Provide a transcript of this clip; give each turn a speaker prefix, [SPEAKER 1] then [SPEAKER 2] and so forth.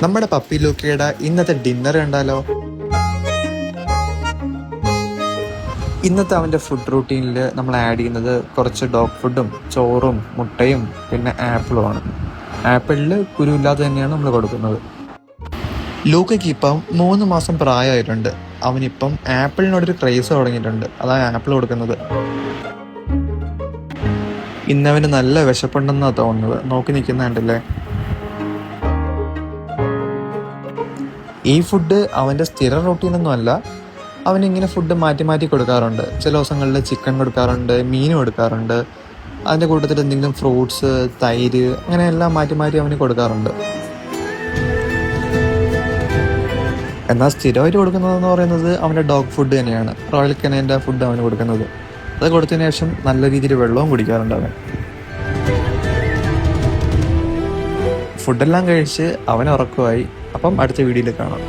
[SPEAKER 1] നമ്മുടെ പപ്പി ലൂക്കയുടെ ഇന്നത്തെ ഡിന്നർ കണ്ടാലോ? ഇന്നത്തെ അവൻ്റെ ഫുഡ് റൂട്ടീനിൽ നമ്മൾ ആഡ് ചെയ്യുന്നത് കുറച്ച് ഡോഗ് ഫുഡും ചോറും മുട്ടയും പിന്നെ ആപ്പിളുമാണ്. ആപ്പിളിൽ കുരുവില്ലാതെ തന്നെയാണ് നമ്മൾ കൊടുക്കുന്നത്. ലൂക്കയ്ക്ക് ഇപ്പം 3 മാസം പ്രായമായിട്ടുണ്ട്. അവനിപ്പം ആപ്പിളിനോടൊരു ക്രേസ് തുടങ്ങിയിട്ടുണ്ട്. അതാണ് ആപ്പിൾ കൊടുക്കുന്നത്. ഇന്നവന് നല്ല വിശപ്പുണ്ടെന്നാണ് തോന്നുന്നത്. നോക്കി നിൽക്കുന്ന കണ്ടില്ലേ? ഈ ഫുഡ് അവൻ്റെ സ്ഥിര റൂട്ടീനൊന്നും അല്ല. അവനിങ്ങനെ ഫുഡ് മാറ്റി മാറ്റി കൊടുക്കാറുണ്ട്. ചില ദിവസങ്ങളിൽ ചിക്കൻ കൊടുക്കാറുണ്ട്, മീൻ കൊടുക്കാറുണ്ട്. അതിൻ്റെ കൂട്ടത്തിൽ എന്തെങ്കിലും ഫ്രൂട്ട്സ്, തൈര്, അങ്ങനെ എല്ലാം മാറ്റി മാറ്റി അവന് കൊടുക്കാറുണ്ട്. എന്നാൽ സ്ഥിരമായിട്ട് കൊടുക്കുന്നതെന്ന് പറയുന്നത് അവൻ്റെ ഡോഗ് ഫുഡ് തന്നെയാണ്. റോയൽ കനേൻ്റെ ഫുഡ് അവന് കൊടുക്കുന്നത്. അത് കൊടുത്തതിന് ശേഷം നല്ല രീതിയിൽ വെള്ളവും കുടിക്കാറുണ്ട് അവൻ. ഫുഡെല്ലാം കഴിച്ച് അവൻ ഉറക്കമായി. അപ്പം അടുത്ത വീഡിയോയിൽ കാണാം.